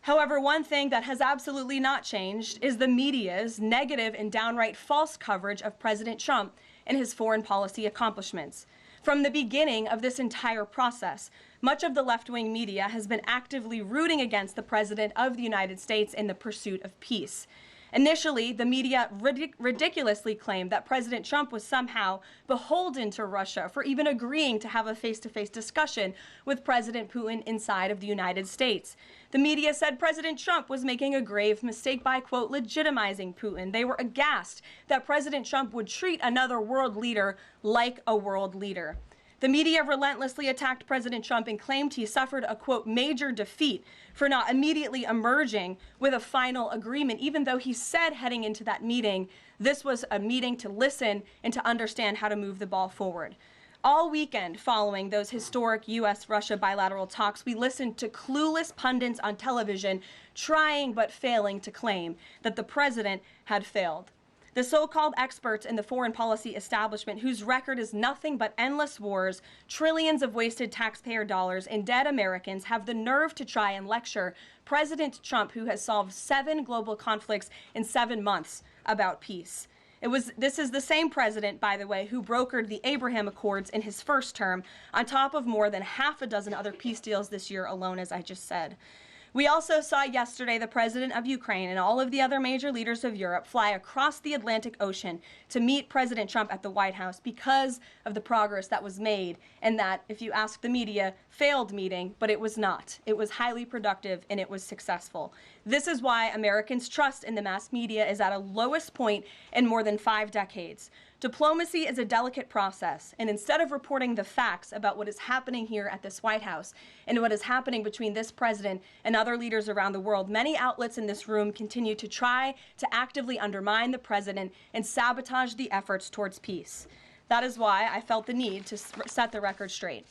However, one thing that has absolutely not changed is the media's negative and downright false coverage of President Trump and his foreign policy accomplishments. From the beginning of this entire process, much of the left-wing media has been actively rooting against the President of the United States in the pursuit of peace. Initially, the media ridiculously claimed that President Trump was somehow beholden to Russia for even agreeing to have a face-to-face discussion with President Putin inside of the United States. The media said President Trump was making a grave mistake by, quote, legitimizing Putin. They were aghast that President Trump would treat another world leader like a world leader. The media relentlessly attacked President Trump and claimed he suffered a, quote, major defeat for not immediately emerging with a final agreement, even though he said heading into that meeting, this was a meeting to listen and to understand how to move the ball forward. All weekend following those historic U.S.-Russia bilateral talks, we listened to clueless pundits on television trying but failing to claim that the president had failed. The so-called experts in the foreign policy establishment, whose record is nothing but endless wars, trillions of wasted taxpayer dollars, and dead Americans, have the nerve to try and lecture President Trump, who has solved 7 global conflicts in 7 months, about peace. This is the same president, by the way, who brokered the Abraham Accords in his first term, on top of more than half a dozen other peace deals this year alone, as I just said. We also saw yesterday the president of Ukraine and all of the other major leaders of Europe fly across the Atlantic Ocean to meet President Trump at the White House because of the progress that was made, and that, if you ask the media, failed meeting, but it was not. It was highly productive and it was successful. This is why Americans' trust in the mass media is at a lowest point in more than 5 decades. Diplomacy is a delicate process, and instead of reporting the facts about what is happening here at this White House and what is happening between this president and other leaders around the world, many outlets in this room continue to try to actively undermine the president and sabotage the efforts towards peace. That is why I felt the need to set the record straight.